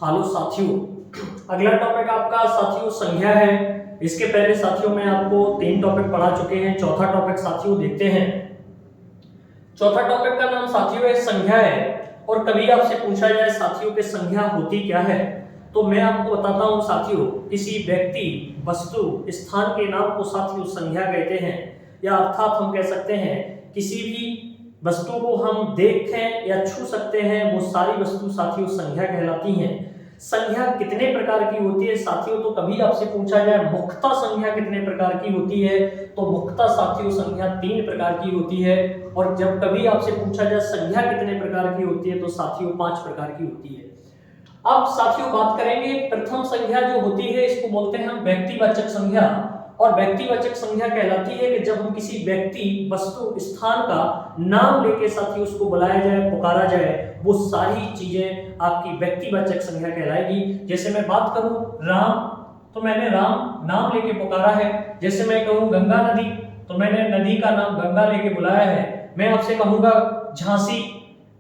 Hello साथियों, अगला topic आपका साथियों संज्ञा है। इसके पहले साथियों मैं आपको 3 टॉपिक पढ़ा चुके हैं। चौथा टॉपिक साथियों देखते हैं। चौथा टॉपिक का नाम साथियों है संज्ञा है। और कभी आपसे पूछा जाए साथियों कि संज्ञा होती क्या है, तो मैं आपको बताता हूं साथियों, किसी व्यक्ति, वस्तु, स्थान के नाम को साथियों संज्ञा कहते हैं। या अर्थात हम कह सकते हैं किसी भी वस्तु को हम देखें या छू सकते हैं, वो सारी वस्तु साथियों संज्ञा कहलाती हैं। संज्ञा कितने प्रकार की होती है साथियों, तो कभी आपसे पूछा जाए मुख्यतः संज्ञा कितने प्रकार की होती है, तो मुख्यतः साथियों संज्ञा 3 प्रकार की होती है। और जब कभी आपसे पूछा जाए संज्ञा कितने प्रकार की होती है, तो साथियों 5 प्रकार की होती है। अब साथियों बात करेंगे प्रथम संज्ञा जो होती है, इसको बोलते हैं हम व्यक्तिवाचक संज्ञा। और व्यक्तिवाचक संज्ञा कहलाती है कि जब हम किसी व्यक्ति, वस्तु, स्थान का नाम लेके साथियों उसको बुलाया जाए, पुकारा जाए, वो सारी चीजें आपकी व्यक्तिवाचक संज्ञा कहलाएगी। जैसे मैं बात करूं राम, तो मैंने राम नाम लेके पुकारा है। जैसे मैं कहूं गंगा नदी, तो मैंने नदी का नाम गंगा लेके बुलाया है। मैं आपसे कहूंगा झांसी,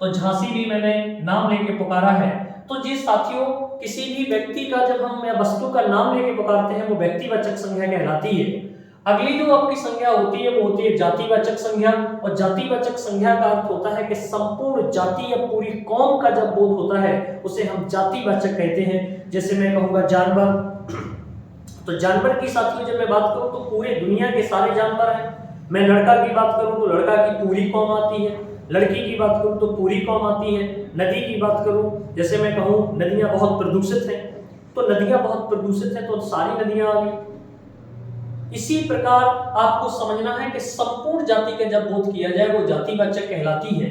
तो झांसी भी मैंने नाम लेके पुकारा है। तो जी साथियों, किसी भी व्यक्ति का जब हम या वस्तु का नाम लेके पुकारते हैं, वो व्यक्तिवाचक संज्ञा कहलाती है। अगली जो आपकी संज्ञा होती है वो होती है जातिवाचक संज्ञा। और जातिवाचक संज्ञा का अर्थ होता है कि संपूर्ण जाति या पूरी कौम का जब बोध होता है, उसे हम जातिवाचक कहते हैं। जैसे मैं कहूंगा जानवर, तो जानवर की साथियों जब मैं बात करूं तो पूरे दुनिया के सारे जानवर हैं। मैं लड़का की बात करूं तो लड़का की पूरी कौम आती है। लड़की की बात करूं तो पूरी कौम आती है। नदी की बात करूं, जैसे मैं कहूं नदियां बहुत प्रदूषित हैं, तो नदियां बहुत प्रदूषित हैं तो सारी नदियां आ गई। इसी प्रकार आपको समझना है कि संपूर्ण जाति का जब बोध किया जाए वो जातिवाचक कहलाती है।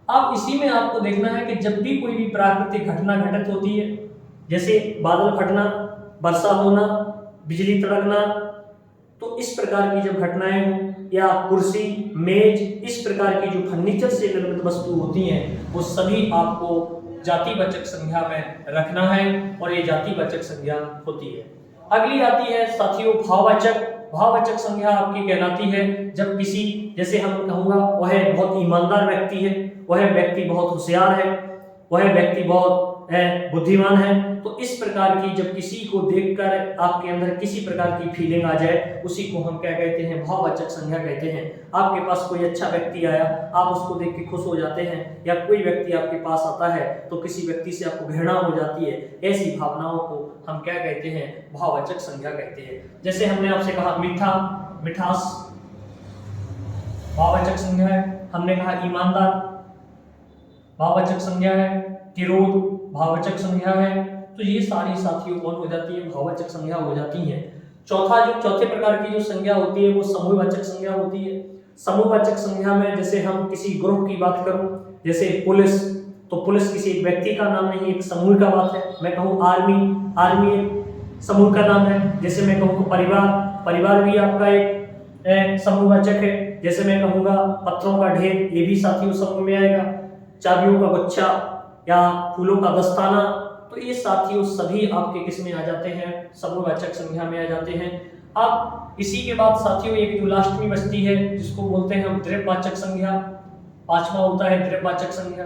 अब इसी में आपको देखना है कि जब भी कोई भी प्राकृतिक घटना घटित होती है, जैसे बादल फटना, वर्षा होना, बिजली तड़कना, तो इस प्रकार की जब घटनाएं हों, या कुर्सी, मेज, इस प्रकार की जो फर्नीचर से निर्मित वस्तु होती हैं, वो सभी आपको जातिवाचक संज्ञा में रखना है और ये जातिवाचक संज्ञा होती है। अगली आती है साथियों भाववाचक। भाववाचक संज्ञा आपकी कहलाती है जब किसी, जैसे हम कहूंगा वह बहुत ईमानदार व्यक्ति है, वह व्यक्ति बहुत होशियार है, वह व्यक्ति बहुत बुद्धिमान है, तो इस प्रकार की जब किसी को देखकर आपके अंदर किसी प्रकार की फीलिंग आ जाए, उसी को हम क्या कहते हैं, भाववाचक संज्ञा कहते हैं। आपके पास कोई अच्छा व्यक्ति आया, आप उसको देख के खुश हो जाते हैं, या कोई व्यक्ति आपके पास आता है तो किसी व्यक्ति से आपको घृणा हो जाती है, ऐसी भावनाओं को हम क्या कहते हैं, भाववाचक संज्ञा कहते हैं। जैसे हमने आपसे कहा मीठा, मिठास भाववाचक संज्ञा है। हमने कहा ईमानदार भाववाचक संज्ञा है। किरोध भाववाचक संज्ञा है। तो ये सारी साथियों कौन हो जाती है, भाववाचक संज्ञा हो जाती है। चौथे प्रकार की जो संज्ञा होती है वो समूहवाचक संज्ञा होती है। समूहवाचक संज्ञा में जैसे हम किसी ग्रुप की बात करूं, जैसे पुलिस, तो पुलिस किसी एक व्यक्ति का नाम नहीं, एक समूह का बात है। मैं कहूं आर्मी, आर्मी एक समूह का नाम है। जैसे मैं कहूं परिवार, परिवार भी आपका एक समूहवाचक है। जैसे मैं कहूंगा पत्थरों का ढेर, ये भी साथियों समूह में आएगा। चाबियों का गुच्छा या फूलों का दस्ताना, तो ये साथियों सभी आपके किस में आ जाते हैं, समूहवाचक संज्ञा में आ जाते हैं। अब इसी के बाद साथियों एक जो लास्ट में बचती है जिसको बोलते हैं हम द्रव्यवाचक संज्ञा। 5वां होता है द्रव्यवाचक संज्ञा।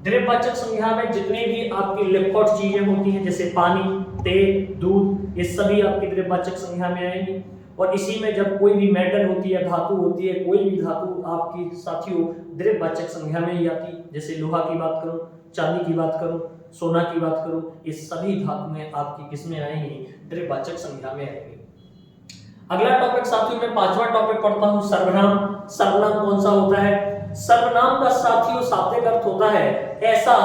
द्रव्यवाचक संज्ञा में जितने भी आपकी लिक्विड चीजें होती हैं, जैसे पानी, तेल, दूध, ये सभी आपकी द्रव्यवाचक संज्ञा में आएंगी। और इसी में जब कोई भी मेटल होती है, धातु होती है, कोई भी धातु आपकी साथियों द्रव्यवाचक संज्ञा में ही आती है। जैसे लोहा की बात करूं, चांदी की बात करूं, सोना की बात करूं, ये सभी धातुएं आपकी किसमें आएंगी, द्रव्यवाचक संज्ञा में आएंगी। अगला टॉपिक साथियों मैं 5वां टॉपिक पढ़ता हूं सर्वनाम। सर्वनाम कौन सा होता है? सर्वनाम का साथियों शाब्दिक अर्थ होता है ऐसा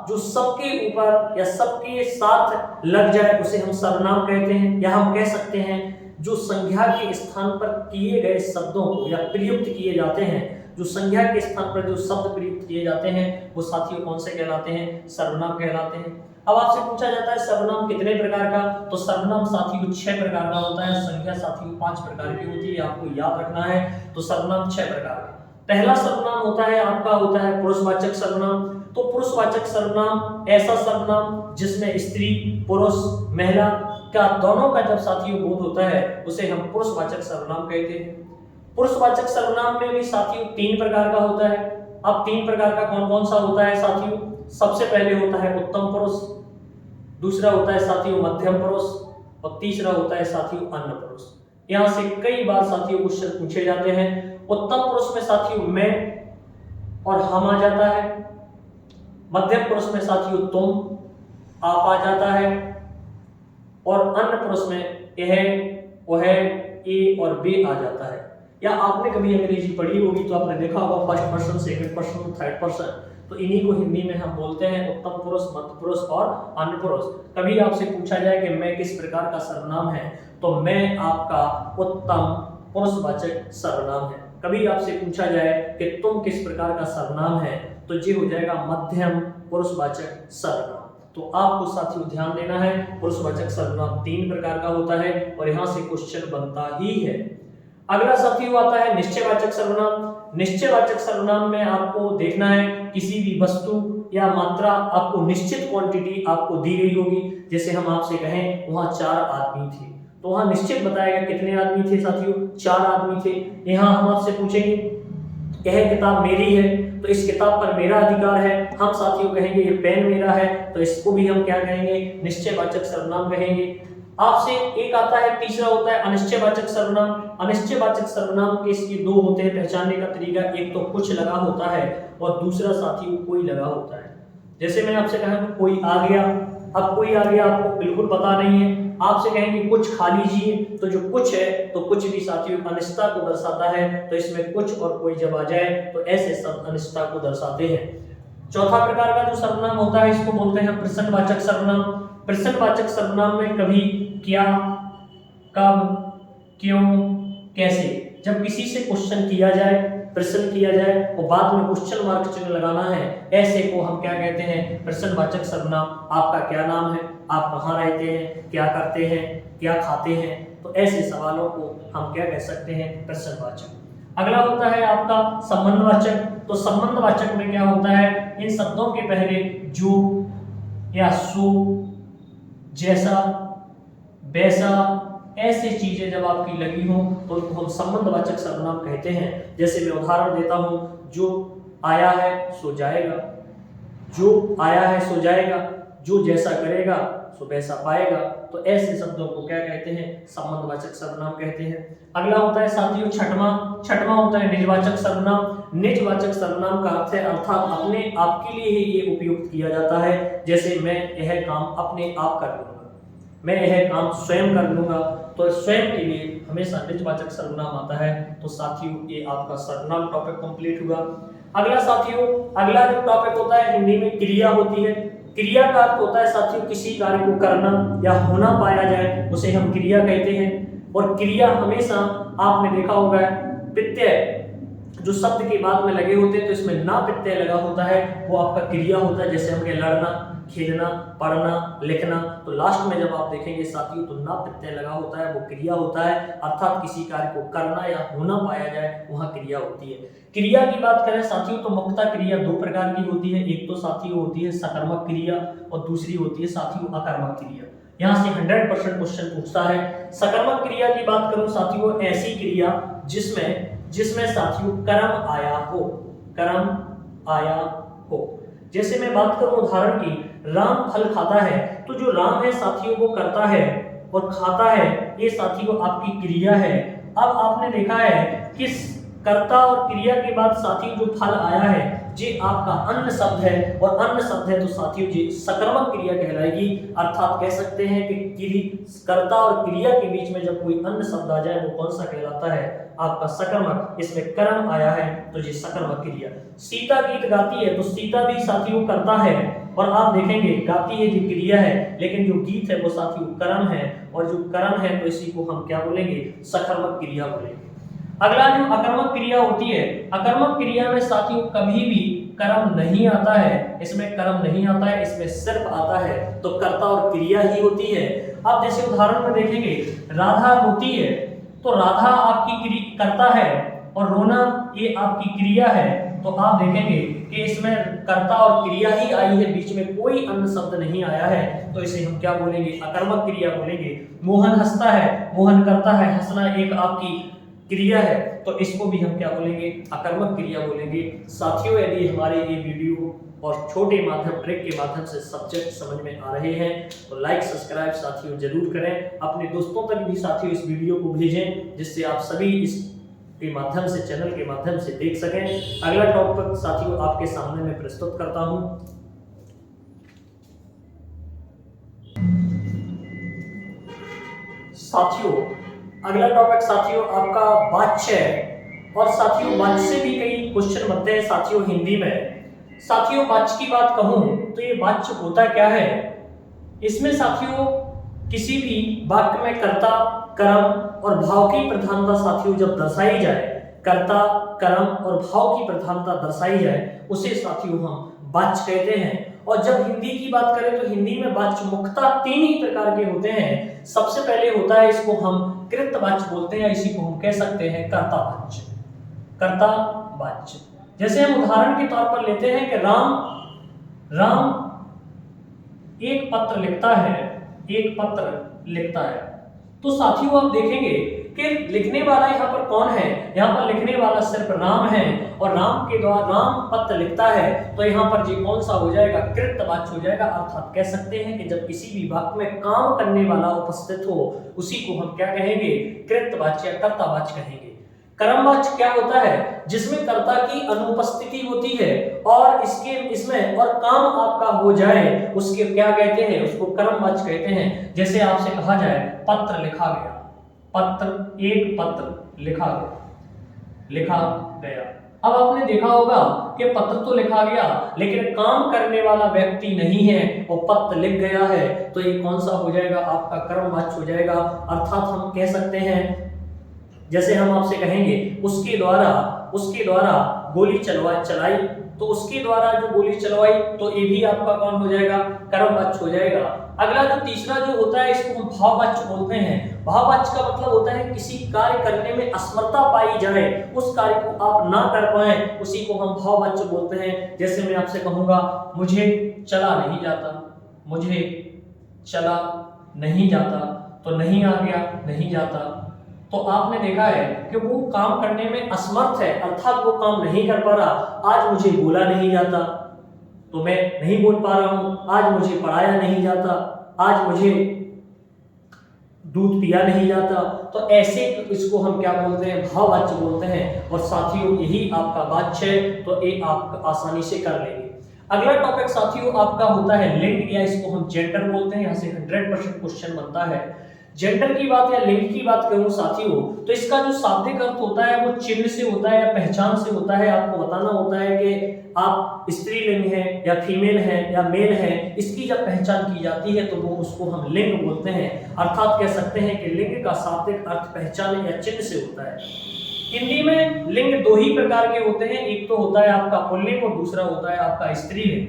जो सबके ऊपर या सबके साथ लग जाए, उसे हम सर्वनाम कहते हैं। या हम कह सकते हैं जो संज्ञा के स्थान पर किए गए शब्दों को या प्रयुक्त किए जाते हैं, जो संज्ञा के स्थान पर जो शब्द प्रयुक्त किए जाते हैं, वो साथियों कौन से कहलाते हैं, सर्वनाम कहलाते हैं। अब आपसे पूछा जाता है सर्वनाम कितने प्रकार का, तो सर्वनाम साथियों 6 प्रकार का होता है। संज्ञा साथियों 5 प्रकार की होती है, आपको याद रखना है। तो सर्वनाम 6 प्रकार का। पहला सर्वनाम होता है आपका, होता है पुरुषवाचक सर्वनाम। तो पुरुषवाचक सर्वनाम ऐसा सर्वनाम जिसमें स्त्री, पुरुष, महिला का दोनों का जब साथियों बोध होता है, उसे हम पुरुषवाचक सर्वनाम कहते हैं। पुरुषवाचक सर्वनाम में भी साथियों 3 प्रकार का होता है। अब 3 प्रकार का कौन कौन सा होता है साथियों? सबसे पहले होता है उत्तम पुरुष, दूसरा होता है साथियों मध्यम पुरुष और तीसरा होता है साथियों अन्य पुरुष। यहाँ से कई बार साथियों क्वेश्चन पूछे जाते हैं। उत्तम पुरुष में साथियों मैं और हम आ जाता है, मध्यम पुरुष में साथियों तुम आप आ जाता है, और अन्य पुरुष में यह वह ए और बे आ जाता है। या आपने कभी अंग्रेजी पढ़ी होगी तो आपने देखा होगा first person, second person, third person, तो इन्हीं को हिंदी में हम बोलते हैं उत्तम पुरुष, मध्य पुरुष और अन्य पुरुष। कभी आपसे पूछा जाए कि मैं किस प्रकार का सर्वनाम है, तो मैं आपका उत्तम पुरुषवाचक सर्वनाम है। कभी आपसे पूछा जाए कि तुम किस प्रकार का सर्वनाम है, तो ये हो जाएगा मध्यम पुरुषवाचक सर्वनाम। तो आपको साथियों ध्यान देना है, पुरुषवाचक सर्वनाम 3 प्रकार का होता है और यहाँ से क्वेश्चन बनता ही है। अगला साथियों आता है निश्चयवाचक सर्वनाम। निश्चयवाचक सर्वनाम में आपको देखना है किसी भी वस्तु या मात्रा आपको निश्चित क्वांटिटी आपको दी गई होगी। जैसे हम आपसे कहें वहां 4 आदमी थे, तो वहां निश्चित बताएगा कितने आदमी थे साथियों, 4 आदमी थे। यहाँ हम आपसे पूछेंगे यह किताब मेरी है, तो इस किताब पर मेरा अधिकार है। हम साथियों कहेंगे ये पेन मेरा है, तो इसको भी हम क्या कहेंगे, निश्चयवाचक सर्वनाम कहेंगे। आपसे एक आता है तीसरा होता है अनिश्चयवाचक सर्वनाम। अनिश्चयवाचक सर्वनाम के इसके 2 होते हैं पहचानने का तरीका, एक तो कुछ लगा होता है और दूसरा साथियों कोई लगा होता है। जैसे मैं आपसे कहा कोई आ गया, अब कोई आ गया आपको बिल्कुल पता नहीं है, आपसे कहेंगे कुछ खा लीजिए, तो जो कुछ है तो कुछ भी साथियों अनिश्चितता को दर्शाता है, तो इसमें कुछ और कोई जब आ जाए तो ऐसे शब्द अनिश्चितता को दर्शाते हैं। चौथा प्रकार का जो सर्वनाम होता है इसको बोलते हैं प्रश्नवाचक सर्वनाम। प्रश्नवाचक सर्वनाम में कभी, क्या, कब, क्यों, कैसे, जब किसी से क्वेश्चन किया जाए, प्रश्न किया जाए और बाद में क्वेश्चन मार्क चिन्ह लगाना है, ऐसे को हम क्या कहते हैं, प्रश्नवाचक सर्वनाम। आपका क्या नाम है, आप कहाँ रहते हैं, क्या करते हैं, क्या खाते हैं, तो ऐसे सवालों को हम क्या कह सकते हैं, प्रश्नवाचक। अगला होता है आपका संबंधवाचक। तो संबंधवाचक में क्या होता है, इन शब्दों के पहले जो या सो, जैसा, वैसा, ऐसी चीजें जब आपकी लगी हो तो उनको हम संबंधवाचक सर्वनाम कहते हैं। जैसे मैं उदाहरण देता हूं, जो आया है सो जाएगा, जो आया है सो जाएगा, जो जैसा करेगा सो वैसा पाएगा, तो ऐसे शब्दों को क्या कहते हैं, संबंधवाचक सर्वनाम कहते हैं। अगला होता है साथियों छठवां होता है निजवाचक सर्वनाम। निजवाचक सर्वनाम का अर्थ है अर्थात अपने आप के लिए ही ये उपयुक्त किया जाता है। जैसे मैं यह काम अपने आप कर लूंगा, मैं यह काम स्वयं कर लूंगा, तो स्वयं के लिए हमेशा निजवाचक सर्वनाम आता है। तो साथियों ये आपका सर्वनाम टॉपिक कंप्लीट हुआ। अगला साथियों, अगला जो टॉपिक होता है हिंदी में क्रिया होती है। क्रिया का अर्थ होता है साथियों किसी कार्य को करना या होना पाया जाए, उसे हम क्रिया कहते हैं। और क्रिया हमेशा आपने देखा होगा प्रत्यय जो शब्द के बाद में लगे होते हैं, तो इसमें ना प्रत्यय लगा होता है वो आपका क्रिया होता है। जैसे हम लड़ना, खेलना, पढ़ना, लिखना, तो लास्ट में जब आप देखेंगे साथियों तो ना प्रत्यय लगा होता है, वो क्रिया होता है। अर्थात किसी कार्य को करना या होना पाया जाए वहां क्रिया होती है। क्रिया की बात करें साथियों तो मुख्यतः क्रिया 2 प्रकार की होती है। एक तो साथियों होती है सकर्मक क्रिया और दूसरी होती है साथियों अकर्मक क्रिया। यहाँ से 100% क्वेश्चन पूछता है। सकर्मक क्रिया की बात करूं साथियों, ऐसी क्रिया जिसमें साथियों कर्म आया हो, कर्म आया हो। जैसे मैं बात करूं उदाहरण की, राम फल खाता है, तो जो राम है साथियों वो करता है और खाता है, ये साथियों आपकी क्रिया है। अब आपने देखा है कि कर्ता और क्रिया के बाद साथियों जो फल आया है ये आपका अन्न शब्द है, और अन्न शब्द है तो साथियों ये सकर्मक क्रिया कहलाएगी। अर्थात कह सकते हैं कि कर्ता और क्रिया के बीच में जब कोई अन्न शब्द आ जाए वो कौन सा कहलाता है, आपका सकर्मक। इसमें कर्म आया है तो ये सकर्मक क्रिया। सीता गीत गाती है, तो सीता भी साथियों करता है, और आप देखेंगे गाती है जो क्रिया है, लेकिन जो गीत है वो साथियों कर्म है, और जो कर्म है तो इसी को हम क्या बोलेंगे, सकर्मक क्रिया बोलेंगे। अगला जो अकर्मक क्रिया होती है, अकर्मक क्रिया में साथियों कभी भी कर्म नहीं आता है, इसमें कर्म नहीं आता है, इसमें सिर्फ आता है तो कर्ता और क्रिया ही होती है। आप जैसे उदाहरण में देखेंगे राधा रोती है, तो राधा आपकी कर्ता है और रोना ये आपकी क्रिया है, तो आप देखेंगे कि इसमें कर्ता और क्रिया ही आई है, बीच में कोई अन्य शब्द नहीं आया है, तो इसे हम क्या बोलेंगे, अकर्मक क्रिया बोलेंगे। मोहन हंसता है, मोहन करता है, हंसना एक आपकी क्रिया है, तो इसको भी हम क्या बोलेंगे, अकर्मक क्रिया बोलेंगे। साथियों यदि हमारे ये वीडियो और छोटे माध्यम ट्रिक के माध्यम से सब्जेक्ट समझ में आ रहे हैं तो लाइक सब्सक्राइब साथियों जरूर करें। अपने दोस्तों तक भी साथियों इस वीडियो को भेजें जिससे आप सभी इस के माध्यम से चैनल के माध्यम से देख सकें। अगला टॉपिक साथियों आपके सामने मैं प्रस्तुत करता हूं। साथियों अगला टॉपिक साथियों आपका वाच्य है और साथियों वाच्य से भी कई क्वेश्चन बनते हैं साथियों हिंदी में। साथियों वाच्य की बात कहूं तो ये वाच्य होता क्या है? इसमें साथियों किसी भी वाक्य में कर्ता कर्म और भाव की प्रधानता साथियों जब दर्शाई जाए, कर्ता कर्म और भाव की प्रधानता दर्शाई जाए उसे साथियों हम वाच्य कहते हैं। और जब हिंदी की बात करें तो हिंदी में वाच्य मुख्यतः 3 ही प्रकार के होते हैं। सबसे पहले होता है इसको हम कृतवाच्य बोलते हैं, इसी को हम कह सकते हैं कर्तावाच्य। कर्तावाच्य जैसे हम उदाहरण के तौर पर लेते हैं कि राम एक पत्र लिखता है तो साथियों आप देखेंगे कि लिखने वाला यहाँ पर कौन है? यहाँ पर लिखने वाला सिर्फ राम है और राम के द्वारा राम पत्र लिखता है तो यहाँ पर जी कौन सा हो जाएगा? कृतवाच्य हो जाएगा। अर्थात कह सकते हैं कि जब किसी भी वाक्य में काम करने वाला उपस्थित हो उसी को हम क्या कहेंगे? कृतवाच्य या कर्तावाच्य कहेंगे। कर्मवाच्य क्या होता है? जिसमें कर्ता की अनुपस्थिति होती है और इसमें और काम आपका हो जाए उसके क्या कहते हैं? उसको कर्मवाच्य कहते हैं। जैसे आपसे कहा जाए पत्र लिखा गया, एक पत्र लिखा गया। अब आपने देखा होगा कि पत्र तो लिखा गया लेकिन काम करने वाला व्यक्ति नहीं है, वो पत्र लिख गया है तो ये कौन सा हो जाएगा? आपका कर्मवाच्य हो जाएगा। अर्थात हम कह सकते हैं जैसे हम आपसे कहेंगे उसके द्वारा गोली चलाई तो उसके द्वारा जो गोली चलवाई तो ये भी आपका कौन हो जाएगा? कर्मवाच्य हो जाएगा। अगला जो तीसरा जो होता है इसको हम भाववाच्य बोलते हैं। भाववाच्य का मतलब होता है किसी कार्य करने में असमर्थता पाई जाए, उस कार्य को आप ना कर पाए उसी को हम भाववाच्य बोलते हैं। जैसे मैं आपसे कहूंगा मुझे चला नहीं जाता तो नहीं आ गया नहीं जाता, तो आपने देखा है कि वो काम करने में असमर्थ है अर्थात वो काम नहीं कर पा रहा। आज मुझे बोला नहीं जाता तो मैं नहीं बोल पा रहा हूं, आज मुझे पढ़ाया नहीं जाता, आज मुझे दूध पिया नहीं जाता, तो ऐसे इसको हम क्या बोलते हैं? भाववाच्य बोलते हैं। और साथियों यही आपका वाच्य है तो ये आप आसानी से कर लेंगे। अगला टॉपिक साथियों आपका होता है लिंग या इसको हम जेंडर बोलते हैं। यहाँ से 100% क्वेश्चन बनता है। जेंडर की बात या लिंग की बात करूं साथियों तो इसका जो शाब्दिक अर्थ होता है वो चिन्ह से होता है या पहचान से होता है। आपको बताना होता है कि आप स्त्रीलिंग है या फीमेल है या मेल है, इसकी जब पहचान की जाती है तो वो उसको हम लिंग बोलते हैं। अर्थात कह सकते हैं कि लिंग का शाब्दिक अर्थ पहचान या चिन्ह से होता है। हिंदी में लिंग 2 ही प्रकार के होते हैं, एक तो होता है आपका पुल्लिंग और दूसरा होता है आपका स्त्रीलिंग।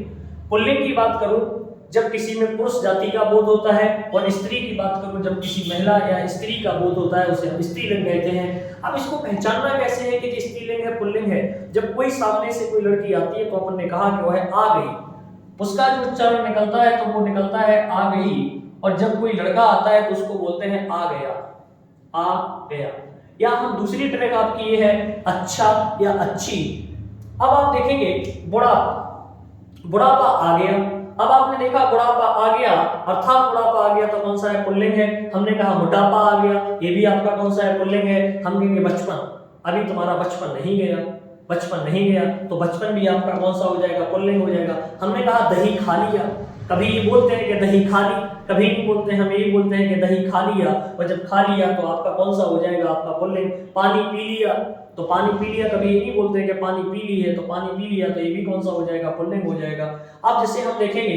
पुल्लिंग की बात करूं जब किसी में पुरुष जाति का बोध होता है और स्त्री की बात करूं जब किसी महिला या स्त्री का बोध होता है उसे हम स्त्रीलिंग कहते हैं। अब इसको पहचानना कैसे है कि ये स्त्रीलिंग है पुल्लिंग है? जब कोई सामने से कोई लड़की आती है तो अपन ने कहा कि वह आ गई, उसका जो उच्चारण निकलता है तो वो निकलता है आ गई। और जब कोई लड़का आता है तो उसको बोलते हैं आ गया। या हम दूसरी ट्रिक आपकी ये है अच्छा या अच्छी। अब आप देखेंगे बुढ़ापा आ गया। अब आपने देखा बुढ़ापा आ गया अर्थात बुढ़ापा आ गया तो कौन सा है? पुल्लिंग है। हमने कहा मोटापा आ गया, ये भी आपका कौन सा है? पुल्लिंग है। हम कहेंगे बचपन, अभी तुम्हारा बचपन नहीं गया तो बचपन भी आपका कौन सा हो जाएगा? पुल्लिंग हो जाएगा। हमने कहा दही खा लिया, कभी ये बोलते हैं कि दही खा ली, कभी नहीं बोलते हैं, हम यही बोलते हैं कि दही खा लिया। और जब खा लिया तो आपका कौन सा हो जाएगा? आपका पुल्लिंग। पानी पी लिया तो पानी पी लिया, कभी ये नहीं बोलते हैं कि पानी पी ली है तो पानी पी लिया, तो ये भी कौन सा हो जाएगा? पुल्लिंग हो जाएगा। अब जैसे हम देखेंगे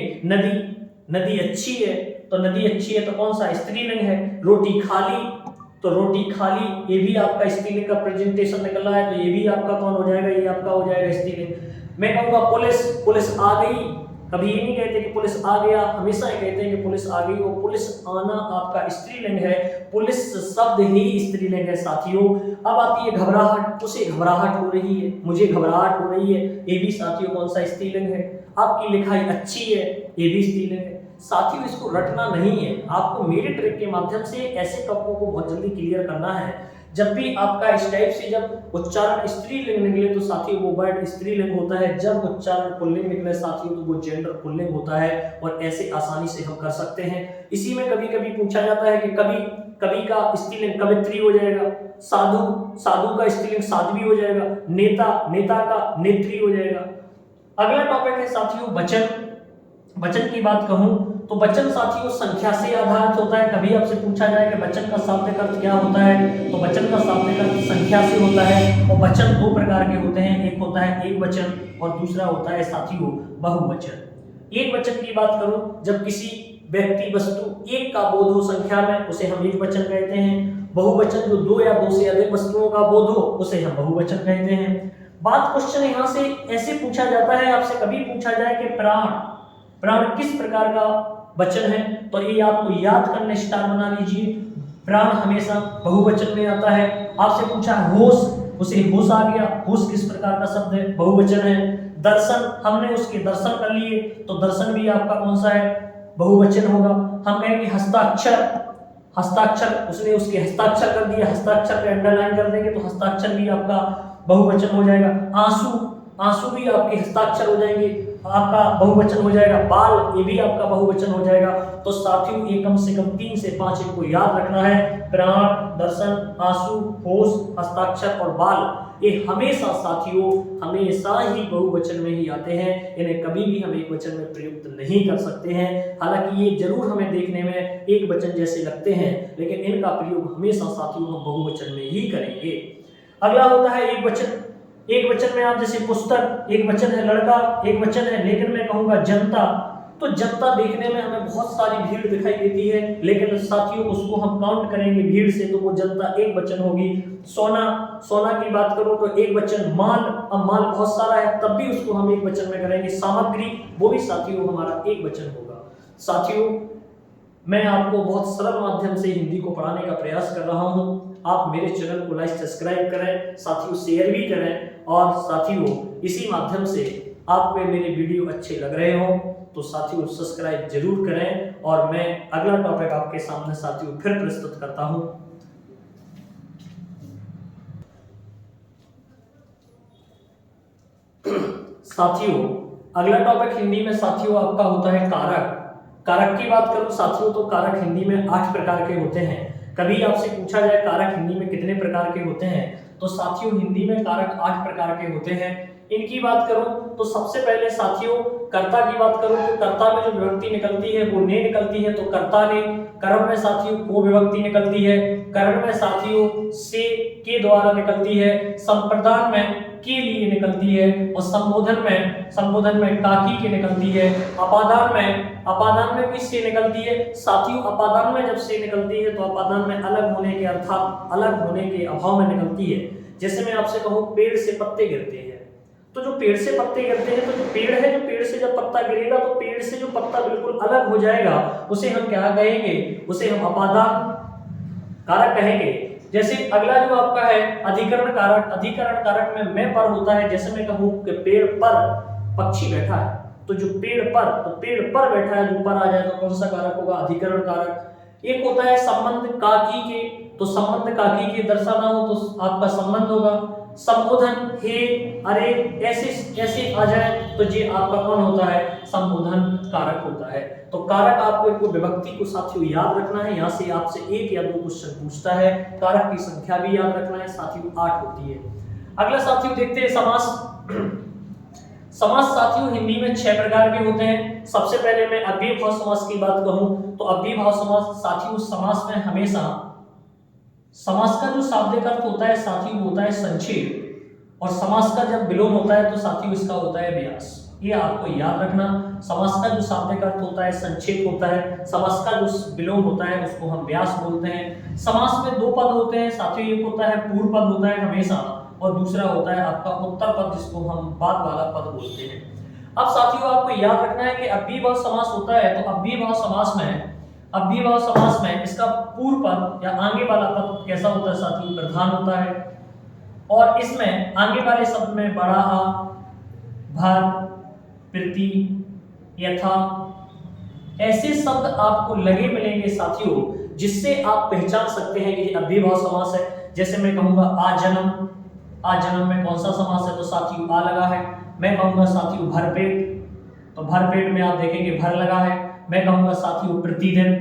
नदी अच्छी है तो नदी अच्छी है तो कौन सा? स्त्रीलिंग है। रोटी खा ली तो रोटी खा ली, ये भी आपका स्त्रीलिंग का प्रेजेंटेशन निकल रहा है तो ये भी आपका कौन हो जाएगा? ये आपका हो जाएगा स्त्रीलिंग। मैं कहूँगा पुलिस आ गई, कभी ये नहीं कहते कि पुलिस आ गया, हमेशा ये कहते हैं कि पुलिस आ गई। वो पुलिस आना आपका स्त्रीलिंग है, पुलिस शब्द ही स्त्रीलिंग है साथियों। अब आती है घबराहट, उसे घबराहट हो रही है, मुझे घबराहट हो रही है, ये भी साथियों कौन सा? स्त्रीलिंग है। आपकी लिखाई अच्छी है, ये भी स्त्रीलिंग है। साथियों इसको रटना नहीं है, आपको मेरे ट्रिक के माध्यम से ऐसे टॉपिकों को बहुत जल्दी क्लियर करना है जब भी आपका इस टाइप से जब उच्चारण स्त्रीलिंग निकले तो साथियों वो वर्ड स्त्रीलिंग होता है, जब उच्चारण पुल्लिंग निकले साथियों तो वो जेंडर पुल्लिंग होता है, और ऐसे आसानी से हम कर सकते हैं। इसी में कभी कभी पूछा जाता है कि कभी कवि का स्त्रीलिंग कवित्री हो जाएगा, साधु साधु का स्त्रीलिंग साध्वी हो जाएगा, नेता नेता का नेत्री हो जाएगा। अगला टॉपिक है साथियों वचन। वचन की बात कहूं तो वचन साथियों संख्या से आधारित होता है। कभी आपसे पूछा जाए कि वचन का शाब्दिक अर्थ क्या होता है, तो वचन का शाब्दिक अर्थ संख्या से होता है। और वचन दो प्रकार के होते हैं, एक होता है एक वचन और दूसरा होता है साथियों बहुवचन। एक वचन की बात करूं जब किसी व्यक्ति वस्तु एक का बोध हो संख्या में, उसे हम एक वचन कहते हैं। बहुवचन जो दो या दो से अधिक वस्तुओं का बोध हो उसे हम बहुवचन कहते हैं। बात क्वेश्चन यहाँ से ऐसे पूछा जाता है, आपसे कभी पूछा जाए कि प्राण प्राण किस प्रकार का वचन है, तो ये आपको याद करने स्टार बना लीजिए। प्राण हमेशा बहुवचन में आता है। आपसे पूछा होश, उसे होश आ गया, होश किस प्रकार का शब्द है, बहुवचन है। दर्शन, हमने उसके दर्शन कर लिए तो दर्शन भी आपका कौन सा है, बहुवचन होगा। हम कहेंगे हस्ताक्षर, हस्ताक्षर उसने उसके हस्ताक्षर कर दिया, हस्ताक्षर पे अंडरलाइन कर देंगे तो हस्ताक्षर भी आपका बहुवचन हो जाएगा। आंसू, आंसू भी आपके हस्ताक्षर हो जाएंगे, आपका बहुवचन हो जाएगा। बाल, ये भी आपका बहुवचन हो जाएगा। तो साथियों ये कम से कम 3 से 5 इनको याद रखना है। प्राण, दर्शन, आंसू, होश, हस्ताक्षर और बाल, ये हमेशा साथियों हमेशा ही बहुवचन में ही आते हैं। इन्हें कभी भी हम एक वचन में प्रयुक्त नहीं कर सकते हैं। हालांकि ये जरूर हमें देखने में एक वचन जैसे लगते हैं, लेकिन इनका प्रयोग हमेशा साथियों हम बहुवचन में ही करेंगे। अगला होता है एक वचन। एक वचन में आप जैसे पुस्तक, एक वचन है लड़का, एक वचन है, लेकिन मैं कहूंगा जनता। तो जनता देखने में हमें बहुत सारी भीड़ दिखाई देती है, लेकिन साथियों उसको हम काउंट करेंगे भीड़ से तो वो जनता एक वचन होगी। सोना, सोना की बात करो तो एक वचन। माल, अब माल बहुत सारा है तब भी उसको हम एक वचन में करेंगे। सामग्री, वो भी साथियों हमारा एक वचन होगा। साथियों मैं आपको बहुत सरल माध्यम से हिंदी को पढ़ाने का प्रयास कर रहा हूं। आप मेरे चैनल को लाइक सब्सक्राइब करें, साथियों शेयर भी करें, और साथियों इसी माध्यम से आपको मेरे वीडियो अच्छे लग रहे हो तो साथियों सब्सक्राइब जरूर करें। और मैं अगला टॉपिक आपके सामने साथियों फिर प्रस्तुत करता हूं। साथियों अगला टॉपिक हिंदी में साथियों आपका होता है कारक। कारक की बात करूं साथियों तो कारक हिंदी में 8 प्रकार के होते हैं। कभी आपसे पूछा जाए कारक हिंदी में कितने प्रकार के होते हैं, तो साथियों हिंदी में कारक 8 प्रकार के होते हैं। इनकी बात करूं तो सबसे पहले साथियों कर्ता की बात करूं तो कर्ता में जो विभक्ति निकलती है वो ने निकलती है, तो कर्ता ने। कर्म में साथियों को विभक्ति निकलती है। कर्ण में साथियों से के द्वारा निकलती है। संप्रदान में के लिए निकलती है। और संबोधन में काकी के निकलती है। अपादान में भी से निकलती है। साथियों अपादान में जब से निकलती है तो अपादान में अलग होने के अर्थात अलग होने के अभाव में निकलती है। जैसे मैं आपसे कहूं पेड़ से पत्ते गिरते हैं, तो जो पेड़ से पत्ते गिरते हैं तो जो पेड़ है, जो पेड़ से जब पत्ता गिरेगा तो पेड़ से जो पत्ता बिल्कुल अलग हो जाएगा उसे हम क्या कहेंगे, उसे हम अपादान कारक कहेंगे। जैसे अगला जो आपका है अधिकरण कारक। अधिकरण कारक में मैं पर होता है। जैसे मैं कहूं कि पेड़ पर पक्षी बैठा है, तो जो पेड़ पर बैठा है जो पर आ जाए तो कौन सा कारक होगा, अधिकरण कारक। एक होता है संबंध काकी के, तो संबंध काकी के दर्शाना हो तो आपका संबंध होगा। संबोधन हे, अरे, ऐसे आ जाए तो ये आपका कौन होता है, संबोधन कारक होता है। तो कारक आपको इनको विभक्ति को साथियों याद रखना है। यहाँ से आपसे 1 या 2 क्वेश्चन पूछता है। कारक की संख्या भी याद रखना है साथियों, 8 होती है। अगला साथियों देखते हैं समास। समास साथियों हिंदी में 6 प्रकार के होते हैं। सबसे पहले मैं अव्ययभाव समास की बात कहूं तो अव्ययभाव समास साथियों समास में हमेशा समास का जो शाब्दिक अर्थ होता है साथियों होता है संक्षेप, और समास का जब विलोम होता है तो साथियों इसका होता है व्यास। ये आपको याद रखना। समास का जो शाब्दिक अर्थ होता है संक्षेप होता है, समास का जो विलोम होता है उसको हम व्यास बोलते हैं। समास में 2 पद होते हैं साथियों, एक होता है पूर्व पद होता है हमेशा, और दूसरा होता है आपका उत्तर पद जिसको हम बाद वाला पद बोलते हैं। अब साथियों आपको याद रखना है कि अव्ययभाव समास होता है तो अव्ययभाव समास में इसका पूर्व पद या आगे वाला पद कैसा होता है साथियों, प्रधान होता है। और इसमें आगे वाले शब्द में बड़ा आ, भर, प्रति, यथा, ऐसे शब्द आपको लगे मिलेंगे साथियों जिससे आप पहचान सकते हैं कि ये अव्ययभाव समास है। जैसे मैं कहूंगा आज जन्म में कौन सा समास है, तो साथियों आ लगा है। मैं कहूंगा साथियों भरपेट, तो भरपेट में आप देखेंगे भर लगा है। मैं कहूंगा साथियों प्रतिदिन,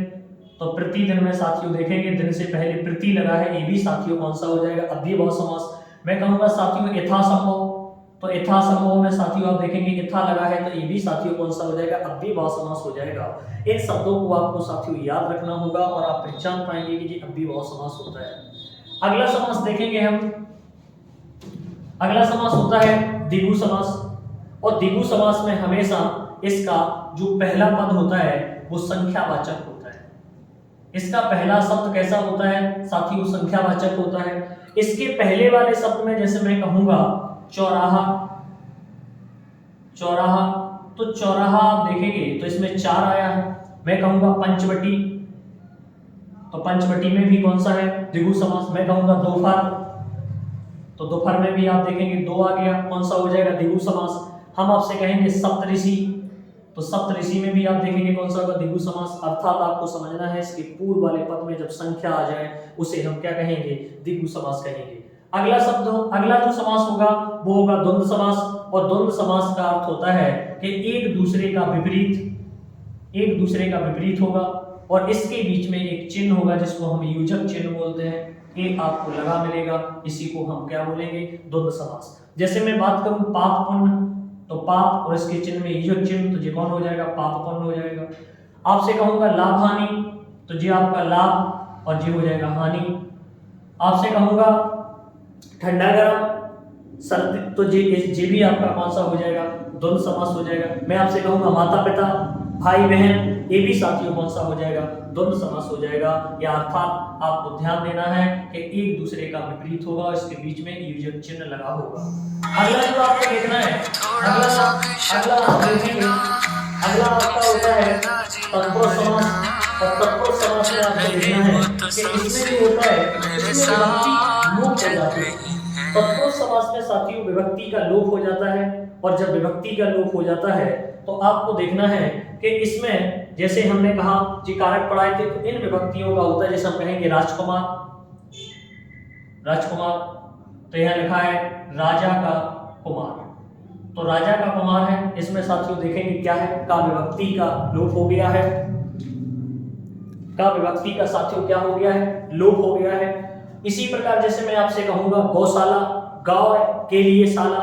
तो प्रतिदिन में साथियों देखेंगे दिन से पहले प्रति लगा है, ये भी साथियों कौन सा हो जाएगा, अव्ययभाव समास। मैं कहूंगा साथियों यथासंभव, तो यथासंभव में साथियों आप देखेंगे यथा लगा है, तो ये भी साथियों कौन सा हो जाएगा, अव्ययभाव समास हो जाएगा। इन शब्दों को आपको साथियों याद रखना होगा और आप पहचान पाएंगे कि ये अव्ययभाव समास होता है। अगला समास देखेंगे हम, अगला समास होता है द्विगु समास। और द्विगु समास में हमेशा इसका जो पहला पद होता है वो संख्यावाचक होता है। इसका पहला शब्द कैसा होता है साथियों, संख्यावाचक होता है। इसके पहले वाले शब्द में जैसे मैं कहूंगा चौराहा, चौराहा, तो चौराहा आप देखेंगे तो इसमें 4 आया है। मैं कहूंगा पंचवटी, तो पंचवटी में भी कौन सा है, द्विगु समास। मैं कहूंगा दोपहर, तो दोपहर में भी आप देखेंगे 2 आ गया, कौन सा हो जाएगा, द्विगु समास। हम आपसे कहेंगे सप्तऋषि, तो सप्तऋषि में भी आप देखेंगे कौन सा होगा, द्विगु समास। अर्थात आपको समझना है इसके पूर्व वाले पद में जब संख्या आ जाए उसे हम क्या कहेंगे, द्विगु समास कहेंगे। अगला शब्द, अगला जो समास होगा वो होगा द्वंद्व समास। और द्वंद्व समास का अर्थ होता है कि एक दूसरे का विपरीत होगा और इसके बीच में एक चिन्ह होगा जिसको हम योजक चिन्ह बोलते हैं। एक आपको लगा मिलेगा, इसी को हम क्या बोलेंगे, द्वंद्व समास। जैसे मैं बात करूं पाप पुण्य, तो पाप और इसके चिन्ह में योजक चिन्ह, तो ये कौन हो जाएगा, पाप पुण्य हो जाएगा। आपसे कहूंगा लाभ हानि, तो ये आपका लाभ और ये हो जाएगा हानि। आपसे कहूंगा ठंडा गरम सर्दी, तो ये भी आपका कौन सा हो जाएगा, द्वंद्व समास हो जाएगा। मैं आपसे कहूंगा माता पिता भाई बहन, ये भी साथियों कौन सा हो जाएगा, द्वंद्व समास हो जाएगा। या अर्थात आपको ध्यान देना है कि एक दूसरे का विपरीत होगा, इसके बीच में योजक चिन्ह लगा होगा। अगला जो आपको देखना है, अगला आपका होता है तत्पुरुष समास। और तत्पुरुष समास में आपको देखना है कि इसमें जो होता है इसमें विभक्ति लोप हो जाती है। तत्पुरुष समास में साथियों विभक्ति का लोप हो जाता है, और जब विभक्ति का लोप हो जाता है तो आपको देखना है कि इसमें जैसे हमने कहा जी कारक पढ़ाए थे, तो इन विभक्तियों का होता है, जैसे हम कहेंगे राजकुमार, तो यहां लिखा है राजा का कुमार, तो राजा का कुमार है। इसमें साथियों देखेंगे क्या है, का विभक्ति का लोप हो गया है, का विभक्ति का साथियों क्या हो गया है, लोप हो गया है। इसी प्रकार जैसे मैं आपसे कहूंगा गौशाला, गांव के लिए शाला,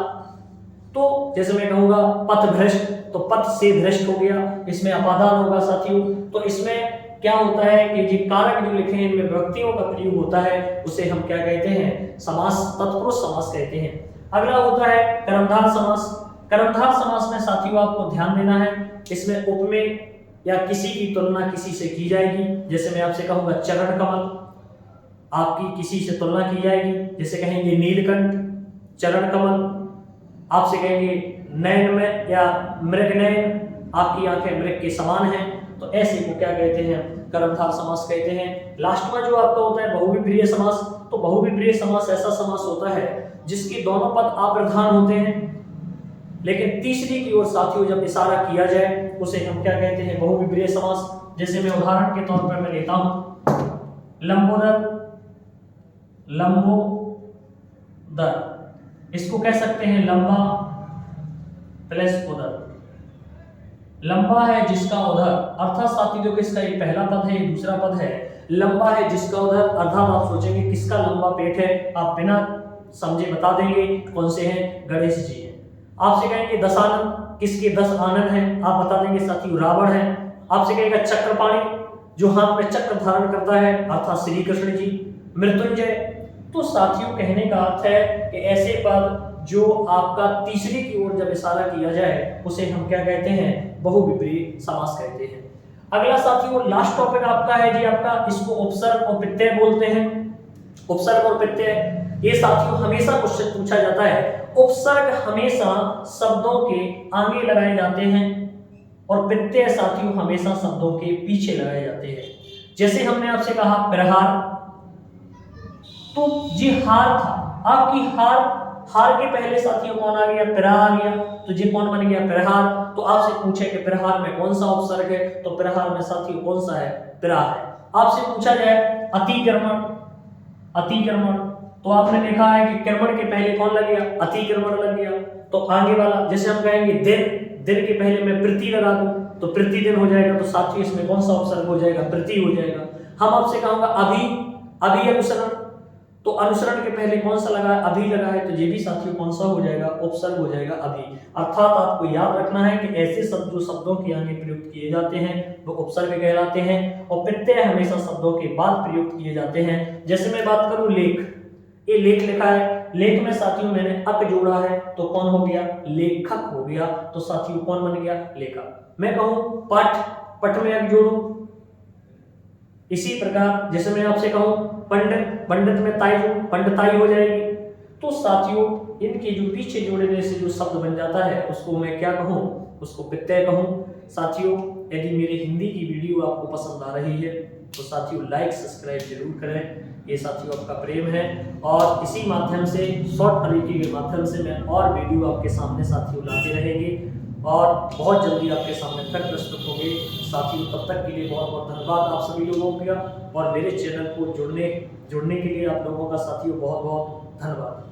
तो जैसे मैं कहूंगा पथ भ्रष्ट, तो पथ से भ्रष्ट हो गया, इसमें अपादान होगा साथियों। तो इसमें क्या होता है कि जो कारक जो लिखे हैं इनमें विभक्तियों का प्रयोग होता है, उसे हम क्या कहते हैं, समास, तत्पुरुष समास कहते हैं। अगला होता है कर्मधार समास। कर्मधार समास में साथियों आपको ध्यान देना है, इसमें उपमेय या किसी की तुलना किसी से की जाएगी। जैसे मैं आपसे कहूंगा चरण कमल, आपकी किसी से तुलना की जाएगी, जैसे कहेंगे नीलकंठ, चरण कमल। आपसे कहेंगे नयन में या मृग नयन, आपकी आंखें मृग के समान हैं, तो ऐसे को क्या कहते हैं, कर्मधार समास कहते हैं। लास्ट में जो आपका होता है बहुविप्रिय समास। तो बहुविप्रिय समास ऐसा समास होता है जिसके दोनों पद अप्रधान होते हैं, लेकिन तीसरी की ओर साथियों जब इशारा किया जाए उसे हम क्या कहते हैं, बहुविप्रिय समास। जैसे मैं उदाहरण के तौर पर मैं लेता हूं लंबोदर, इसको कह सकते हैं लंबा प्लस उदर। लंबा है जिसका उधर, अर्थात साथी जो कि इसका ये पहला पद है, ये दूसरा पद है। लंबा है जिसका उधर, अर्थात आप सोचेंगे किसका लंबा पेट है, आप बिना समझे बता देंगे कौन से हैं, गणेश जी हैं। आपसे कहेंगे दशानन, किसके 10 आनंद हैं, आप बता देंगे साथियों रावण है। आपसे कहेगा चक्रपाणी, जो हाथ में चक्र धारण करता है, अर्थात श्री कृष्ण जी। मृत्युंजय, तो साथियों कहने का अर्थ है कि ऐसे पद जो आपका तीसरे की ओर जब इशारा किया जाए उसे हम क्या कहते हैं, बहुविप्रिय समास कहते हैं। अगला साथियों लास्ट टॉपिक आपका है जी, आपका इसको उपसर्ग और प्रत्यय बोलते हैं। उपसर्ग और प्रत्यय ये साथियों हमेशा क्वेश्चन पूछा जाता है। उपसर्ग हमेशा शब्दों के आगे लगाए जाते हैं और प्रत्यय साथियों हमेशा शब्दों के पीछे लगाए जाते हैं। जैसे हमने आपसे कहा प्रहार, तो ये हार था, आपकी हार के पहले साथियों कौन आ गया, प्रहा आ गया, तो ये कौन बन गया, प्रहार। तो आपसे पूछे कि प्रहार में कौन सा उपसर्ग है, तो प्रहार में साथियों कौन सा है, प्रहा है। आपसे पूछा जाए अतिक्रमण, अतिक्रमण, तो आपने देखा है कि क्रमण के पहले कौन लग गया, अतिक्रमण लग गया। तो आगे वाला जैसे हम कहेंगे दिन, दिन के पहले मैं प्रति लगा दूं तो प्रतिदिन हो जाएगा, तो साथियों इसमें कौन सा उपसर्ग हो जाएगा, प्रति हो जाएगा। हम आपसे कहूंगा अभी, अभी अनुसरण, तो अनुसरण के पहले कौन सा लगा है, अभी लगा है, तो ये भी साथियों कौन सा हो जाएगा, उपसर्ग हो जाएगा अभी। अर्थात आपको याद रखना है कि ऐसे शब्द जो शब्दों के आगे प्रयुक्त किए जाते हैं वो उपसर्ग कहलाते हैं, और प्रत्यय हमेशा शब्दों के बाद प्रयुक्त किए जाते हैं। जैसे मैं बात करूं लेख, ये लेख लिखा है, लेख में साथियों मैंने अक जोड़ा है तो कौन हो गया, लेखक हो गया, तो साथियों कौन बन गया, लेखक। मैं कहूं पठ, पठ में अक जोड़ू, इसी प्रकार जैसे मैं आपसे कहूं पंडित, पंडित में ताई जोड़ू, पंडिताई हो जाएगी। तो साथियों इनके जो पीछे जोड़ने से जो शब्द बन जाता है उसको मैं क्या कहूं, उसको प्रत्यय कहूं। साथियों यदि मेरे हिंदी की वीडियो आपको पसंद आ रही है तो साथियों लाइक सब्सक्राइब जरूर करें, ये साथियों आपका प्रेम है। और इसी माध्यम से शॉर्ट तरीके के माध्यम से मैं और वीडियो आपके सामने साथियों लाते रहेंगे और बहुत जल्दी आपके सामने तक प्रस्तुत होंगे। साथियों तब तक के लिए बहुत बहुत धन्यवाद आप सभी लोगों का, और मेरे चैनल को जुड़ने के लिए आप लोगों का साथियों बहुत बहुत धन्यवाद।